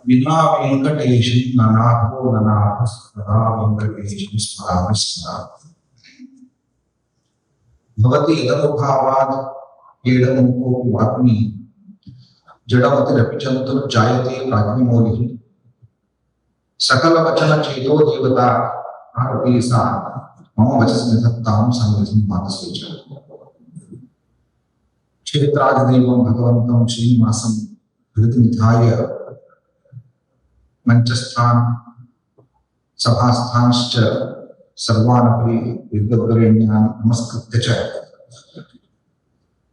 विना वेंकटेशं ननाथो ननाथ सदा वेंकटेशं स्मरामि सदा भवति यदनुभावात् एडमुकोऽपि वाग्मी जडमतिरपि चतुर्जायते प्राज्ञमौलिः सकलवचनचेतो देवता भारती सा मम वचसि निधत्तां संविधिं मानसे च क्षेत्रादिदेवं भगवन्तं श्रीनिवासं हृदिनिधाय मंचस्थान सभास्थांश्च सर्वानपि विद्वद्वरेण्यान् नमस्कृत्य च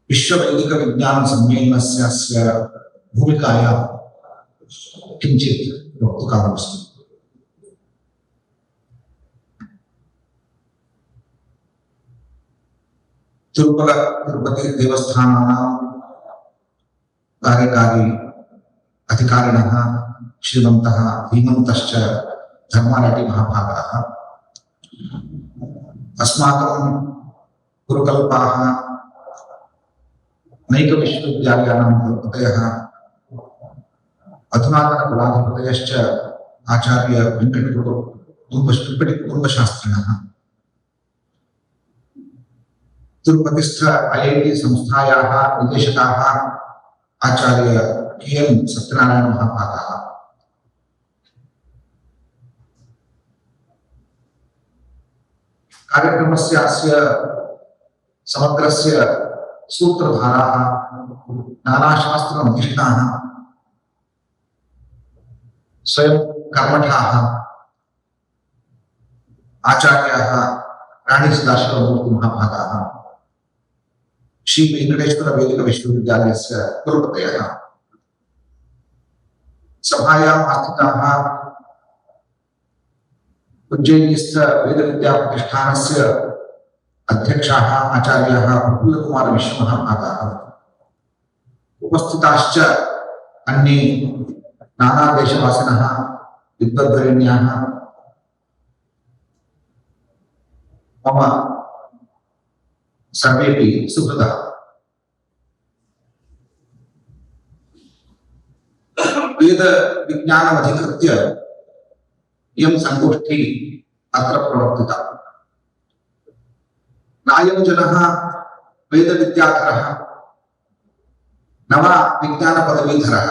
विश्ववैदिक विज्ञान सम्मेलनस्य भूमिकायां किञ्चित् वक्तुकामस्मि। तिरुपति देवस्थानानां कार्यकारी अधिकारिणः श्रीमन्तः धीमन्तश्च धर्माराटी महाभागाः अस्माकं गुरुकल्पाः नैकविश्वविद्यालयानां कुलपतयः अधुनातनकुलाधिपतयश्च आचार्य वेङ्कटकुटुम्बशास्त्रिणः तिरुपतिस्थ IIT संस्थायाः निदेशकाः आचार्य KM सत्यनारायण महाभागाः कार्यक्रमस्य अस्य समग्रस्य सूत्रधाराः नानाशास्त्रनिष्णाः स्वयं कर्मठाः आचार्याः राणीसदाशिवमूर्ति महाभागाः श्री वेंकटेश्वर वैदिक विश्वविद्यालयस्य कुलपतयः सभायां आस्थिताः उज्जयिनीस्थ वेदविद्याप्रतिष्ठानस्य अध्यक्षाः आचार्याः प्रफुल्लकुमार विश्वमहाभागाः उपस्थिताश्च अन्ये नानादेशवासिनः विद्वद्वरेण्याः मम सर्वेपि सुहृदः। वेद विज्ञानमधिकृत्य इयं संगोष्ठी अत्र प्रवर्तिता। नायं जनः वेदविद्याधरः नव विज्ञानपदवीधरः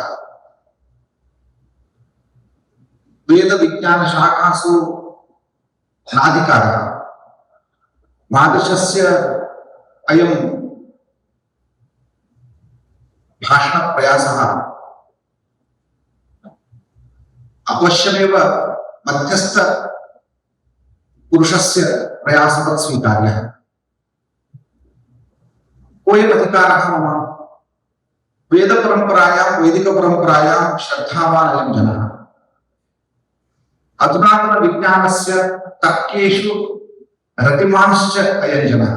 वेदविज्ञानशाखासु नाधिकारः मादृशस्य अयं भाषणप्रयासः अवश्यमेव मध्यस्थ पुरुषस्य प्रयासवत् स्वीकार्यः। कोऽयम् अधिकारः मम वेद परंपरायां वैदिक परंपरायां श्रद्धावान् अयं जनः अधुनातन विज्ञानस्य तर्केषु रतिमांश्च अयं जनः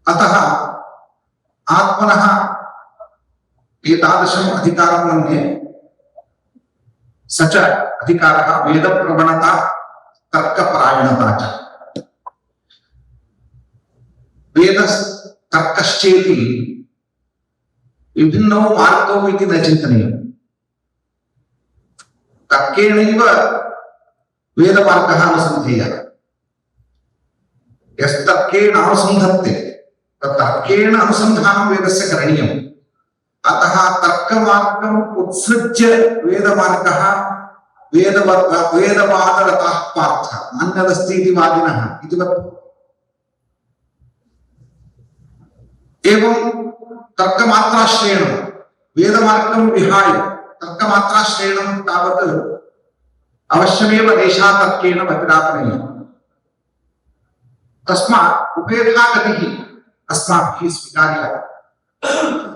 अतः आत्मनः एतादृशम् अधिकारं मन्ये स च अधिकारः वेदप्रवणता तर्कपरायणता च वेदस्तर्कश्चेति विभिन्नौ मार्गौ इति न चिन्तनीयम्। तर्केणैव वेदमार्गः अनुसन्धेयः। यस्तर्केण अनुसन्धत्ते तर्केण अनुसन्धानं वेदस्य करणीयम्। अतः तर्कमार्गम् उत्सृज्य वेदमार्गः वेदवादरतः पार्थ अन्यदस्ति इति वादिनः इतिवत् एवं तर्कमात्राश्रयणं वेदमार्गं विहाय तर्कमात्राश्रयणं तावत् अवश्यमेव देशातर्केण व्यतिरापणीयम्। तस्मात् उभयथा गतिः अस्माभिः स्वीकार्या।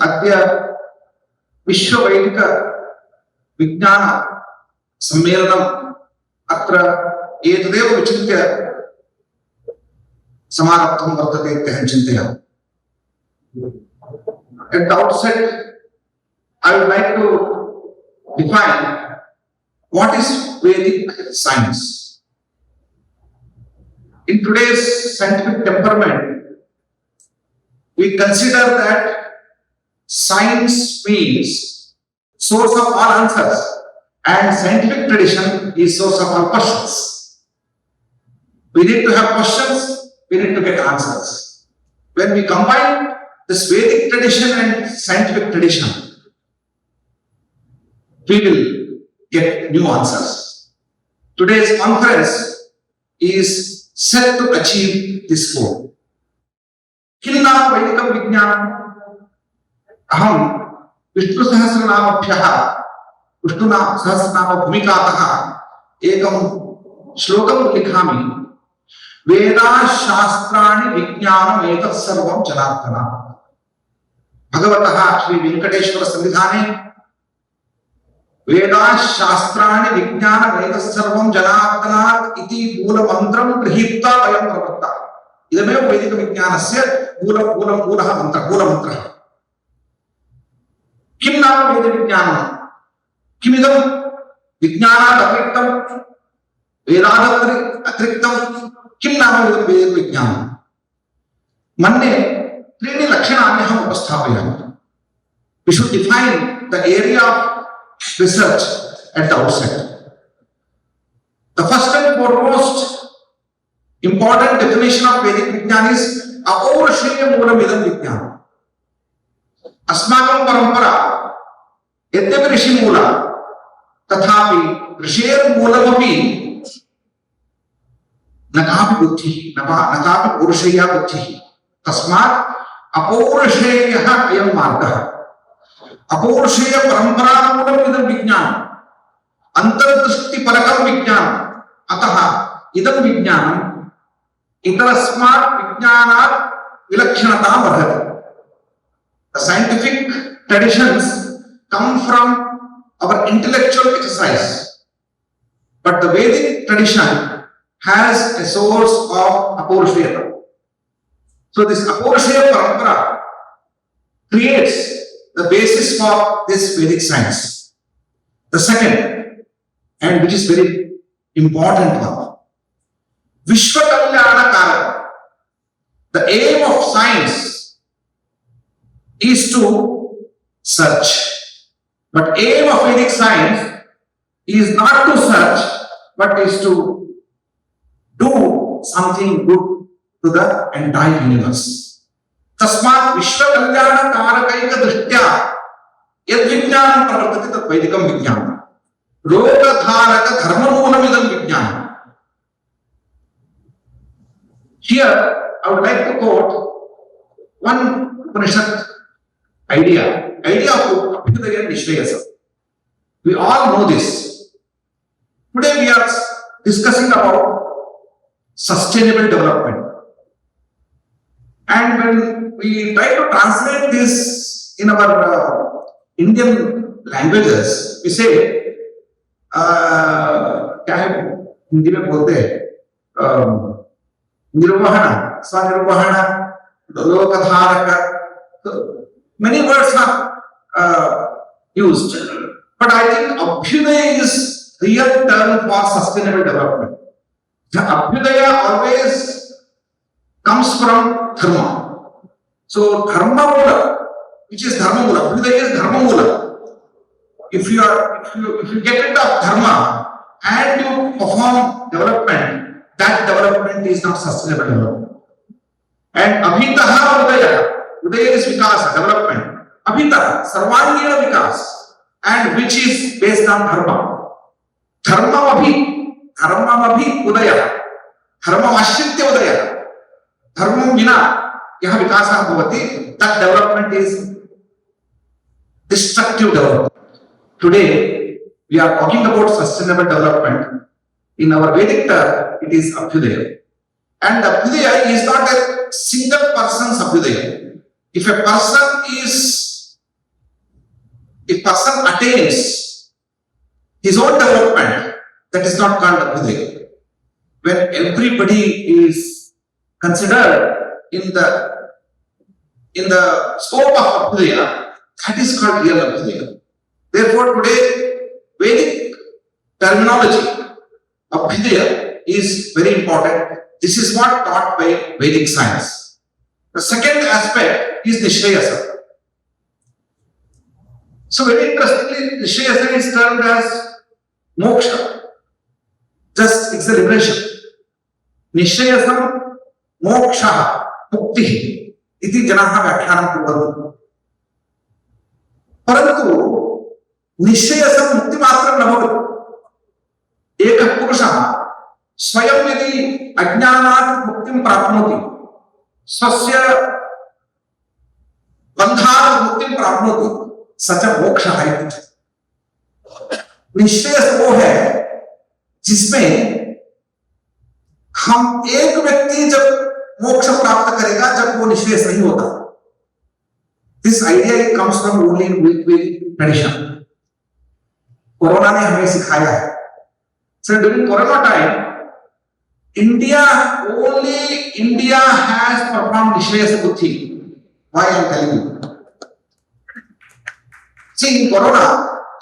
अद्य विश्ववैदिक विज्ञान सम्मेलनम् अत्र एतदेव विचिन्त्य समारब्धं वर्तते इत्यहं चिन्तयामि। At the outset, I would like to define what is Vedic science. In today's scientific temperament, we consider that science means source of all answers, and scientific tradition is source of all questions. We need to have questions, we need to get answers. When we combine this Vedic tradition and scientific tradition, we will get new answers. Today's conference is set to achieve this goal. Kilna Vaidikam Vijnana Aham Vishnu Sahasranamabhyah Vishnuna Sahasranama Bhumikatah Ekam Shlokam Likhami Vedas Shastrani Vijnanam Etat Sarvam Janatana Bhagavatah Shri Venkateswara Sannidhane Vedas Shastrani Vijnanam Etat Sarvam Janatana Iti Mula Mantram Grihita Vayam Pravatta Idame Vedika Vijnanasya Mula Mantra Kim Nam Veda Vijnanam Kimidam Vijnana Atriktam Vedada Atriktam Kim Nam Veda Vijnanam Manne Trini Lakshanani Ham Upasthapayami. We should define the area of research at the outset. The first and foremost important definition of Vedic Vijnana is Apaurashya Moolam Idam Vijnana. अस्माकं परंपरा यद्यपि ऋषि मूला तथापि ऋषेर मूलमपि न कापि बुद्धिः न कापि पौरुषेया बुद्धिः तस्मात् अपौरुषेयः अयं मार्गः अपौरुषेय परंपरा मूलम् इदं विज्ञानम् अंतर्दृष्टिपरकं विज्ञानम् अतः इदं विज्ञानम् इतरस्मात् विज्ञानात् विलक्षणतां वर्धते. The scientific traditions come from our intellectual exercise, but the Vedic tradition has a source of Apaurushaya. So this Apaurushaya parampara creates the basis for this Vedic science. The second, and which is very important one, Vishwa Kalyana Karaka. The aim of science is to search. But aim of Vedic science is not to search, but is to do something good to the entire universe. Tasmat Vishwa Kalyana Karakaika Drishtya Yad Vijnanam Pravartati Tat Vaidikam Vijnanam Loka Dharaka Dharma Moolam Idam Vijnanam. Here I would like to quote one Upanishad idea of Abhyudaya Nishreyasa. We all know this. Today we are discussing about sustainable development. And when we try to translate this in our Indian languages, we say, क्या है हिंदी में बोलते हैं निर्वहन, स्वनिर्वहन, लोकधारक. Many words are used, but I think Abhyudaya is the real term for sustainable development. The Abhyudaya always comes from Dharma. So Dharma Mula, which is Dharma Mula, Abhyudaya is Dharma Mula. If you get rid of Dharma and you perform development, that development is not sustainable development. And Abhitaha Udaya. Udaya is Vikasa, development. Abhita, Sarvangina Vikas, and which is based on Dharma. Dharma Abhi Udaya. Dharma Ashritya Udaya. Dharma Vina, Yaha Vikasa Bhavati, that development is destructive development. Today, we are talking about sustainable development. In our Vedic term, it is Abhyudaya. And Abhyudaya is not a single person's Abhyudaya. If a person attains his own development, that is not called Abhyudaya. When everybody is considered in the scope of Abhyudaya, that is called real Abhyudaya. Therefore, today, Vedic terminology, Abhyudaya, is very important. This is what taught by Vedic science. The second aspect is Nishreyasa. So very interestingly, Nishayasa is termed as moksha. Just it's a liberation. Nishayasam moksha mukti iti janaha vyakhanam kurvanti. Parantu Nishayasam mukti matram na bhavati. Ekah purushah स्वयं यदि अज्ञानात् मुक्तिं प्राप्नोति स्वस्य बन्धात् मुक्तिं प्राप्नोति स च मोक्षः इति। निश्चय वो है जिसमें हम एक व्यक्ति जब मोक्ष प्राप्त करेगा जब वो निश्चय नहीं होता। This idea comes from only Vedic tradition. Corona ने हमें सिखाया है। So during corona time India has performed Nishayasa Buddhi. Why I am telling you? See, in Corona,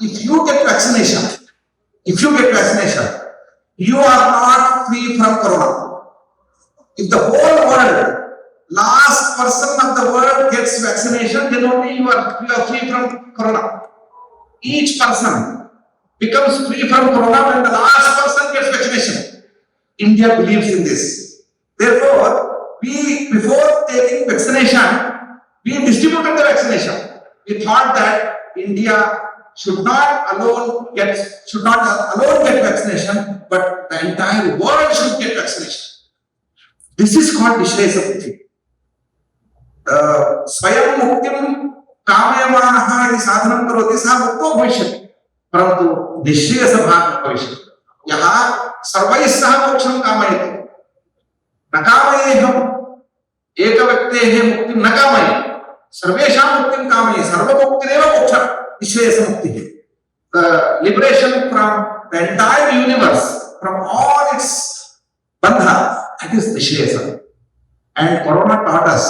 if you get vaccination, you are not free from Corona. If the whole world, last person of the world gets vaccination, then only you are free from Corona. Each person becomes free from Corona when the last person gets vaccination. India believes in this. Therefore, we, before taking vaccination, we distributed the vaccination. We thought that India should not alone get vaccination, but the entire world should get vaccination. This is called Nishayasa Buddhi. Swayam muktim kamayamanaha iti sadhanam karoti sah mukto bhavishyati. Parantu Nishayasa bhagam bhavishyati. यहाँ सर्वैः सह मोक्षं कामयति न कामयेऽहम् एक व्यक्तेः मुक्तिं न कामये सर्वेषां मुक्तिं कामये सर्वमुक्तिरेव मोक्षः निश्चयसमुक्तिः the liberation from the entire universe from all its bandha, that is Nishayasa. And Corona taught us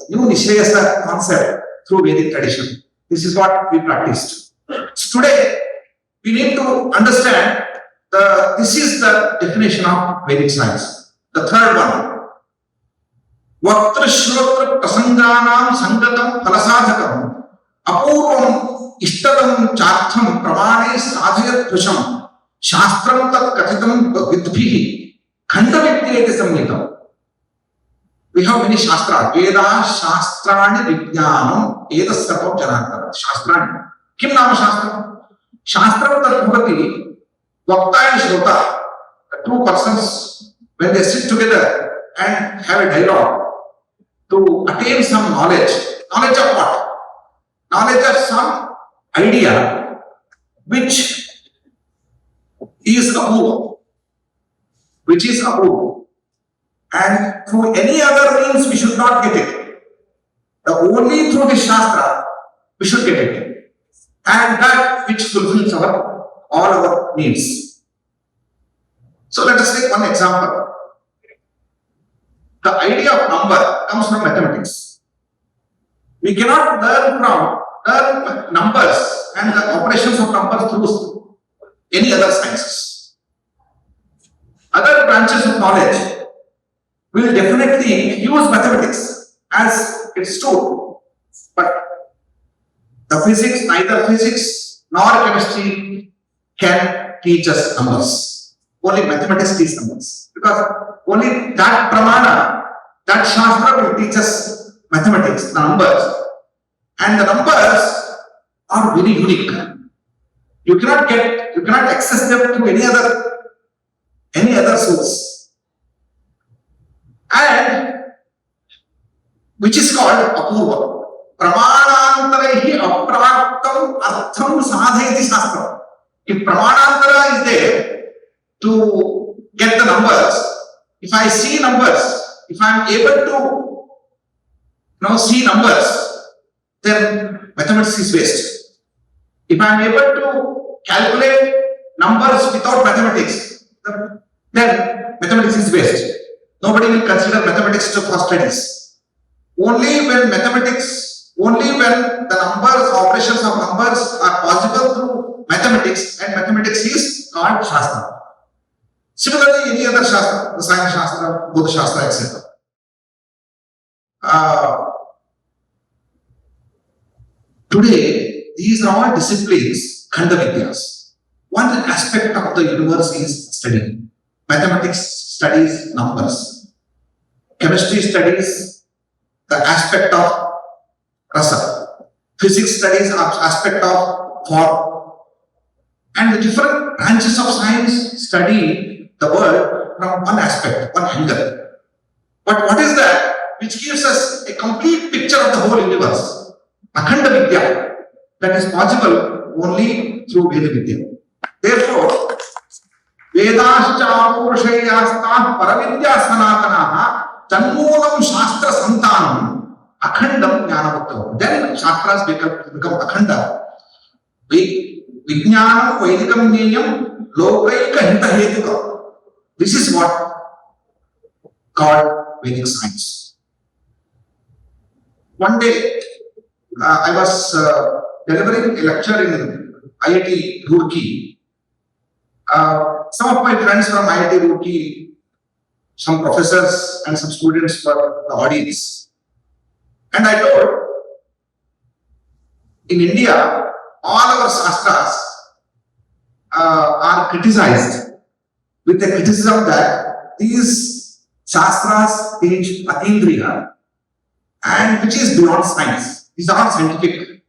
new Nishayasa concept through Vedic tradition. This is what we practiced. So today we need to understand this is the definition of Vedic science. The third one. Vaktra Shrotra Prasanganam Sangatam Palasadhakam Apurvam Ishtadam Chartham Pramane Sadhyat Tusham Shastram Tat Katitam Vidbhihi Khandavidyate Samhitam. We have many Shastras. Vedas, Shastrani, Vijnanam, Vedas Sarvam Janantara. Shastrani. Kim Nama Shastram? Shastram Tat Bhavati. Vakta and Shrota, the two persons, when they sit together and have a dialogue to attain some knowledge. Knowledge of what? Knowledge of some idea which is apurva. And through any other means we should not get it. Only through the Shastra we should get it. And that which fulfills all our needs. So let us take one example. The idea of number comes from mathematics. We cannot learn numbers and the operations of numbers through any other sciences. Other branches of knowledge will definitely use mathematics as its tool. But neither physics nor chemistry can teach us numbers. Only mathematics teaches numbers. Because only that pramana, that shastra will teach us mathematics, the numbers. And the numbers are very unique. You cannot access them through any other source. And which is called apurva. Pramanantaraihi apraptam artham sadhayati shastra. If pramanantara is there to get the numbers, if I see numbers, if I am able to see numbers, then mathematics is waste. If I am able to calculate numbers without mathematics, then mathematics is waste. Nobody will consider mathematics for studies. Only when the operations of numbers are possible through mathematics, and mathematics is called Shastra. Similarly, any other Shastra, the Science Shastra, Buddha Shastra, etc. Today, these are all disciplines, Khanda Vidyas. One aspect of the universe is study. Mathematics studies numbers. Chemistry studies the aspect of rasa. Physics studies the aspect of form. And the different branches of science study the world from one aspect, one angle. But what is that which gives us a complete picture of the whole universe? Akhanda Vidya. That is possible only through Veda Vidya. Therefore, Vedascha Purushayastha Paravidya Sanatanaha Tanmulam Shastra Santanam Akhandam Jnanavaktam. Then Shastras become Akhanda. Vijnana Vaidikam Niyam Lokaika Hita Hetuka. This is what called Vedic science. One day, I was delivering a lecture in IIT Roorkee. Some of my friends from IIT Roorkee, some professors and some students were the audience. And I told, in India, all our shastras are criticized with the criticism that these shastras teach atindriya and which is beyond science. These are not scientific.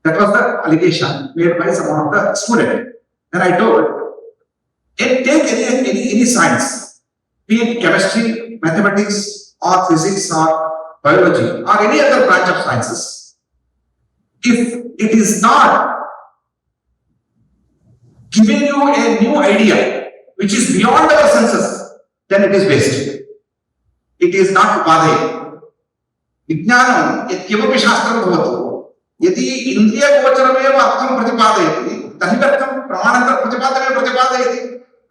That was the allegation made by some of the students. And I told, take any science, be it chemistry, mathematics, or physics, or biology, or any other branch of sciences. If it is not giving you a new idea which is beyond our senses, then it is waste. It is not upadaya. Vijnanam yatkimapi shastram bhavatu. Yadi indriya gocharameva artham pratipadayati, tahivartham pramanantar pratipadayati.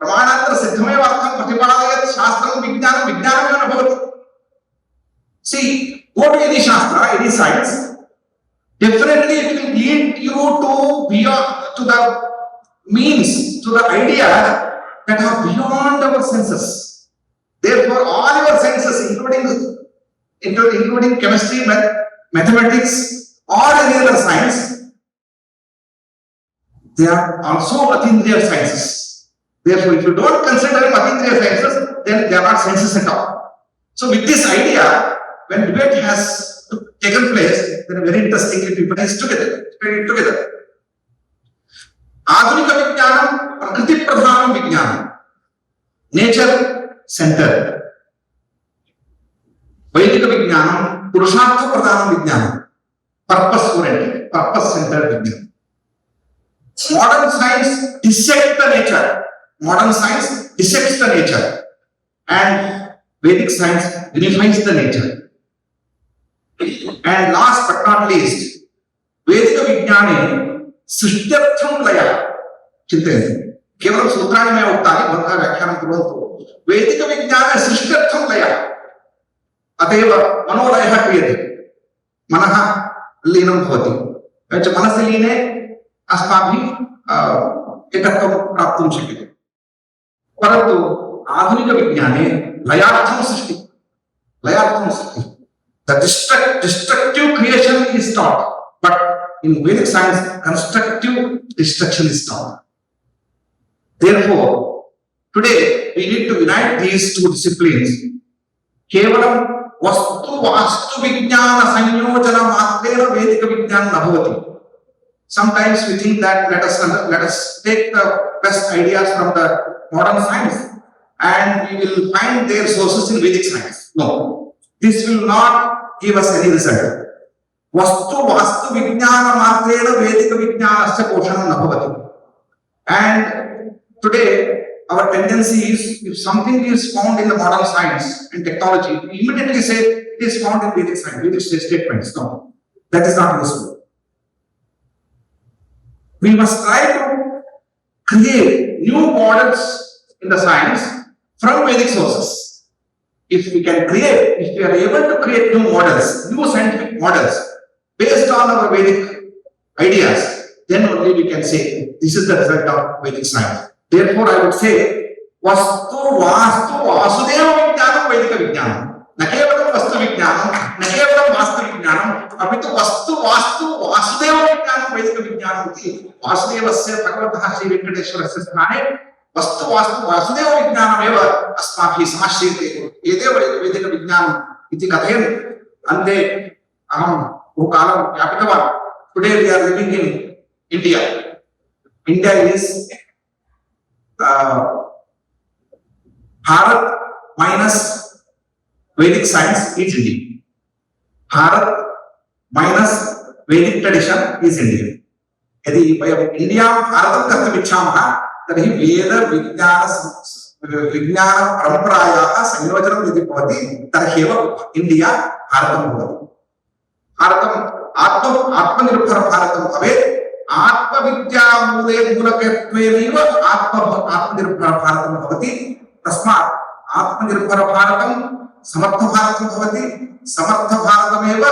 Pramanantar siddhameva artham pratipadayati shastram vijnanameva bhavati. See, go to any shastra, any science, definitely it will lead you to the means, to the ideas that are beyond our senses. Therefore, all your senses, including chemistry, mathematics, or any other science, they are also atindriya sciences. Therefore, if you don't consider them atindriya sciences, then they are not sciences at all. So, with this idea, when debate has taken place, then very interestingly people is together. Adhunika Vijnanam, Prakriti Pradhanam Vijnanam, nature centered. Vaidika Vijnanam, Purushartha Pradhanam Vijnanam, purpose oriented, purpose centered Vijnanam. Modern science dissects the nature. Modern science dissects the nature. And Vedic science unifies the nature. And last but not least, Vedika Vijnane Srishtyartham Laya. Chintayante. Kevalam Sutrani mein uttani, bhakta vyakhyānam kuruvantu. Vedika Vijnane Srishtyartham Laya. Ateva Manolaya kriyate. Manaha Linam bhavati. Vacha manasi line asmabhi ekatvam praptum shakyate. Parantu Adhunika Vijnane Layartham Srishti. Layartham Srishti. The destructive creation is taught, but in Vedic science, constructive destruction is taught. Therefore, today we need to unite these two disciplines. Kevalam vastu vijnana sanyojana matrena Vedika Vijnana nabhavati. Sometimes we think that let us take the best ideas from the modern science and we will find their sources in Vedic science. No, this will not give us any result. Vastu vijnana matrena Vedika Vijnanasya poshanam nabhavati. And today, our tendency is, if something is found in the modern science and technology, we immediately say it is found in Vedic science, Vedic statements. No, that is not useful. We must try to create new models in the science from Vedic sources. If we are able to create new models, new scientific models based on our Vedic ideas, then only we can say this is the result of Vedic science. Therefore, I would say Vastu Vasudeva Vijnanam Vaidika Vijnanam. Na kevalam Vastu Vijnanam, na kevalam Vastu Vijnanam, apitu Vastu Vasudeva Vijnanam वैदिक विज्ञानम् इति वासुदेवस्य भगवतः श्री वेङ्कटेश्वरस्य स्थाने वस्तु वासुदेव विज्ञानमेव अस्माभिः समाश्रियते एदेव वैदिक विज्ञानम् इति कथयन् अन्ते अहं बहुकालं व्यापितवान्. Today we are living in India. India is Bharat minus Vedic science is India. Bharat minus Vedic tradition is India. यदि वयम् इंडिया भारतं कर्तुम् इच्छामः तर्हि वेद विज्ञान परम्परायाः संयोजनं यदि भवति तर्हि एव इंडिया भारतं भवति. भारतम् आत्मनिर्भर भारतं भवेत्. आत्मविद्या मूलकत्वेनैव आत्मनिर्भर भारतं भवति. तस्मात् आत्मनिर्भर भारतं समर्थ भारतं भवति. समर्थ भारतमेव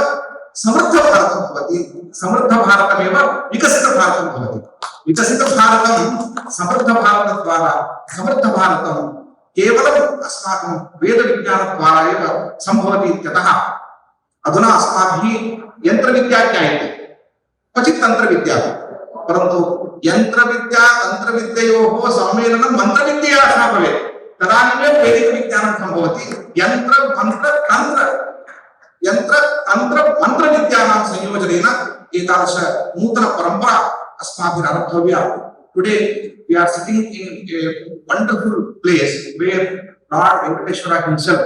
समृद्ध भारतं भवति. समृद्ध भारतमेव विकसित भारतं भवति. विकसित भारतं समृद्ध भारतद्वारा समृद्ध भारतं केवलम् अस्माकं वेद विज्ञानद्वारा एव सम्भवति इत्यतः अधुना अस्माभिः यन्त्रविद्या ज्ञायते, क्वचित् तन्त्रविद्या, परन्तु यन्त्रविद्या तन्त्रविद्ययोः सम्मेलनं मन्त्रविद्यया भवेत्. तदानीमेव वैदिक विज्ञानं सम्भवति. यन्त्र तन्त्र मन्त्रविद्यानां संयोजनेन एतादृश नूतन परम्परा अस्माभिः आरब्धव्या. Today we are sitting in a wonderful place where Lord Venkateswara himself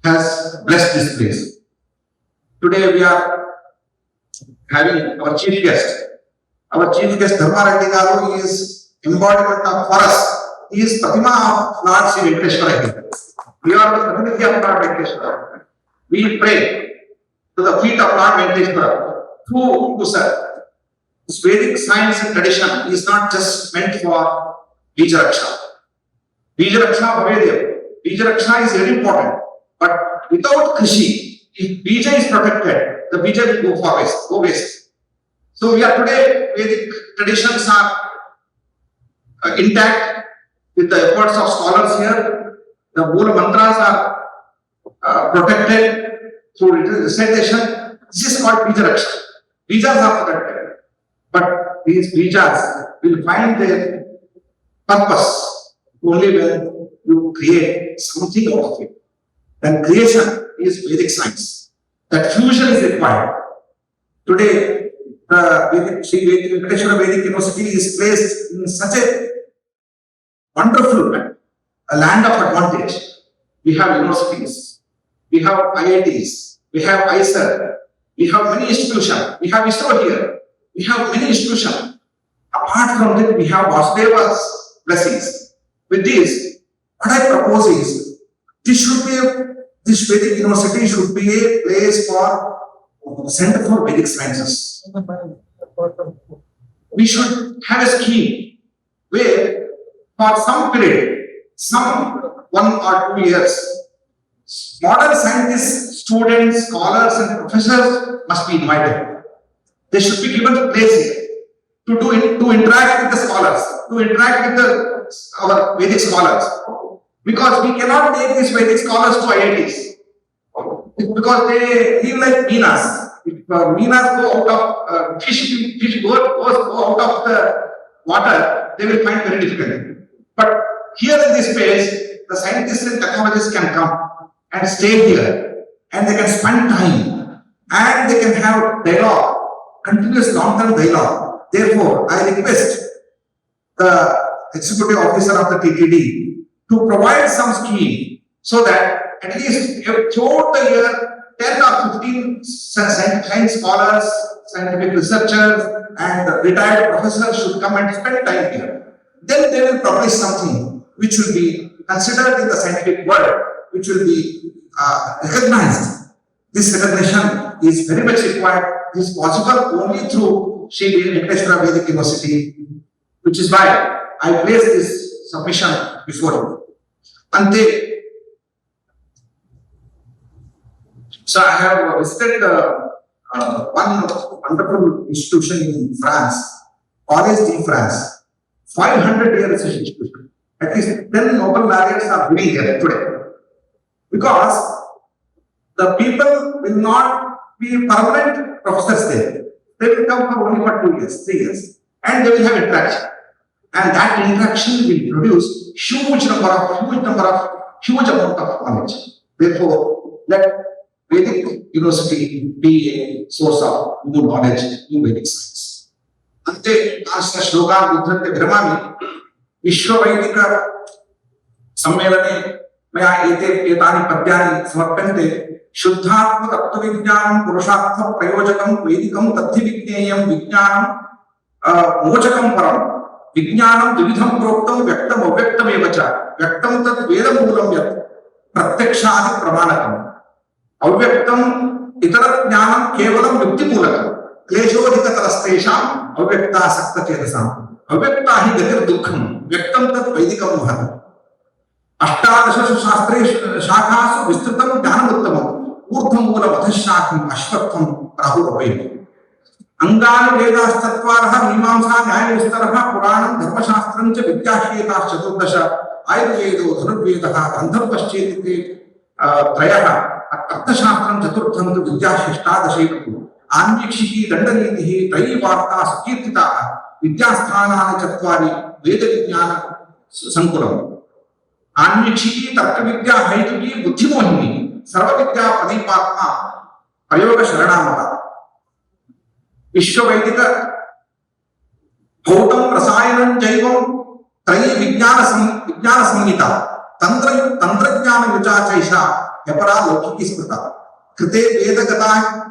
has blessed this place. Today we are having our chief guest. Our chief guest Dharmareddy Garu is embodiment of for us. He is Pratima of Lord Sri Venkateswara here. We are the Pratinidhi of Lord Venkateswara. We pray to the feet of Lord Venkateswara. Who sir? This Vedic science and tradition is not just meant for Vijaraksha. Vijaraksha Bhavedev. Vijaraksha is very important. But without Krishi, if Bija is protected, the Bija will go waste. So we are today, Vedic traditions are intact with the efforts of scholars here. The Mula mantras are protected through recitation. This is called Vijaraksha. Bijas are protected. But these Bijas will find their purpose only when you create something out of it. Then creation is Vedic science. That fusion is required. Today, the Sri Venkateswara Vedic University is placed in such a wonderful land of advantage. We have universities, we have IITs, we have ISER, we have many institutions, we have ISRO here. We have many institutions. Apart from that, we have Vasudeva's blessings. With this, what I propose is, this Vedic University should be a place for Center for Vedic Sciences. We should have a scheme where for some period, some 1 or 2 years, modern scientists, students, scholars and professors must be invited. They should be given place here to interact with the scholars, to interact with our Vedic scholars. Because we cannot take these Vedic scholars to IITs. Because they live like Venas. If Venas go out of fish go out of the water, they will find very difficult. But here in this space, the scientists and technologists can come and stay here, and they can spend time, and they can have dialogue. Continuous long-term dialogue. Therefore, I request the executive officer of the TTD to provide some scheme so that at least throughout the year, 10 or 15 science scholars, scientific researchers, and retired professors should come and spend time here. Then they will publish something which will be considered in the scientific world, which will be recognized. This recognition is very much required. This is possible only through Sri Venkateswara Vedic University, which is why I place this submission before you. Ante, so I have visited one wonderful institution in France, Collège de France, 500-year research institution. At least 10 Nobel laureates are living here today. Because the people will not be permanent professors there. They will come for only for 2 years, 3 years, and they will have interaction. And that interaction will produce huge amount of knowledge. Therefore, let Vedic University be a source of new knowledge, new Vedic science. Ante Asya Shlokan Buddhante Brahmami Vishwa Vaidika Sammelane Maya Etani Padyani Samarpante Shuddhatma Tattva Vijnanam Purushartha Prayojakam Vedikam Tathya Vijneyam Vijnanam Mochakam Param Vijnanam Dividham Proktam Vyaktam Avyaktam Evacha Vyaktam Tat Vedam Moolam Yat Pratyakshadi Pramanakam Avyaktam Itara Jnanam Kevalam Yukti Moolakam Kleshodhika Tarastesham Avyakta Sakta Chedasam Avyakta Hi Gatir Dukkham Vyaktam Tat Vaidikam Maham Ashtadasha Shastreshu Shakhasu Vistrutam Jnanamuttamam Urdham Moolam Adhashakam Ashwatham Rahuravaim Angani Vedas Tattvarah Mimamsa Nyaya Vistarah Puranam Dharmashastram Cha Vidyashyetas Chaturdasha Ayurvedo Dhanurvedaha Gandharvashchetite Trayaha Arthashastram Chaturtham Tu Vidyashishtadashekatu Anvikshiki Dandanitihi Trayi Varta Sukirtitaha Vidyasthanani Chatvari Veda Vijnana Sankulam Anvikshiki Tarka Vidya Haituki Buddhimohini Sarva Vidya Padipatma Prayoga Sharanamata Vishwa Bhautam Rasayanam Jaivam Trayi Vijnana Samhita Tantra Jnana Yuja Chaisha Yapara Lokiki Smrita Krite Vedagata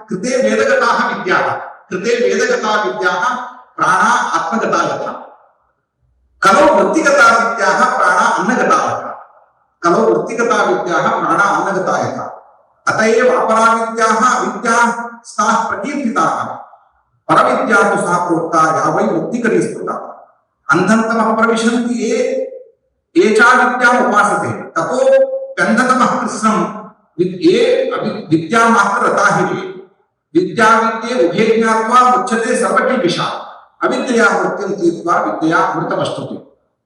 Vidya Krite Vedagata Vidya Prana Atmagata Yata Kalau Vrittigata Vidya Prana Annagata Yata Kalau Vrittigata Vidya Prana Annagata Yata Atayev Apara Vidya Stah Prakirtita Paravidya to Saprokta Yavai Muktikari Spruta Andhantam Pravishanti Echa Vidya Upasate Tato Kandatam Krishnam with Vidya Matra Tahiri Vidya Vidya Ubhegnatva Muchate Sabati Visha Avidya Murtim Tirtva Vidya Murtamastuti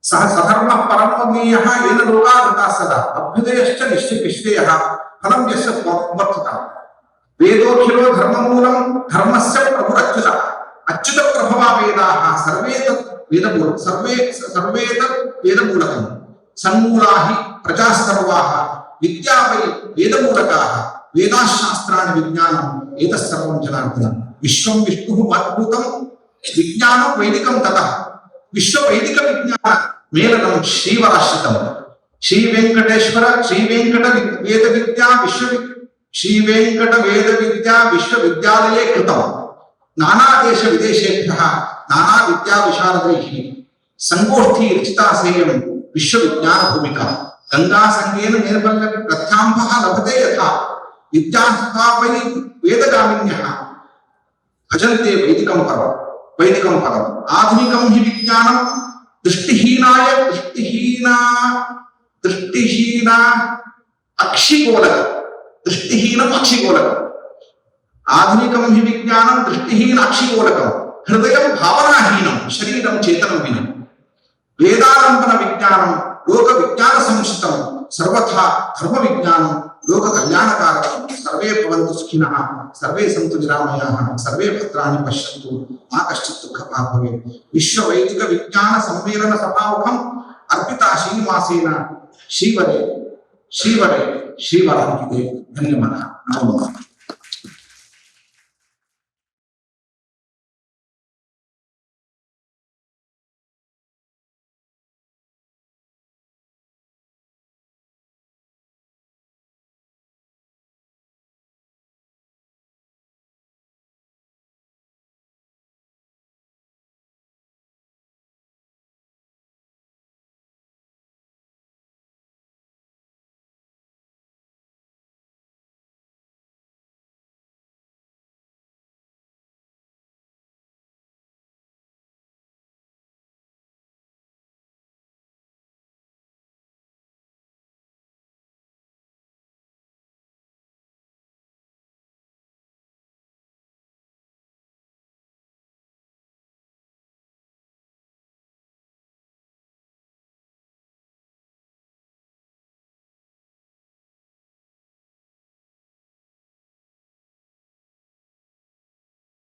Sahadharma Paramagniyaha Yena Loka Gatasada Abhidayascha Nishchipishveyaha Phalam Yasya Marthata Vedokhilo Dharma Moolam Dharmasya Prabhu Achyuta Prabhava Vedaha Sarvetat Vedamoolam Sarvetat Vedamoolam Sanmulahi Prajasarvaha Vidyavai Vedamulakaha Vedash-shastrani Vijnanam Etas Sarvam Janartana Vishwam Vishnuhu Madbhutam Vijnanam Vedikam Tata Vishwa Vedika Vijnana Melanam Shivarashitam Shri Venkateswara Shri Venkata Veda Vidya Shri Venkata Veda Vidya Vishwavidyalaye Kritam Nana Desha Videshebhyaha Nana Vidya Visharadaihi Sangoshthi Richita Seyam Vishwavijnana Bhumika Ganga Sangena Nirbala Prathyambha Labhate Yatha Vidyasthapai Vedagaminiyaha Bhajante Vedikam Param Adhunikam Hi Vijnanam Drishtihina Akshigolaka Drishtihinam Akshigolakam Adhunikam Hi Vijnanam Drishtihin Akshigolakam Hridayam Bhavanahinam Shariram Chetanam Vinam Vedarampana Vijnanam Loka Vijnana Samshitam Sarvatha Dharma Vijnanam Loka Kalyanakarakam Sarve Bhavantu Sukhinaha Sarve Santu Niramayaha Sarve Bhadrani Pashyantu Ma Kaschit Dukha Bhave Vishwa Vaidika Vijnana Sammelana Sabhavakam Arpita Srinivasena Shivare Shrivarakite Dhanyamana Namo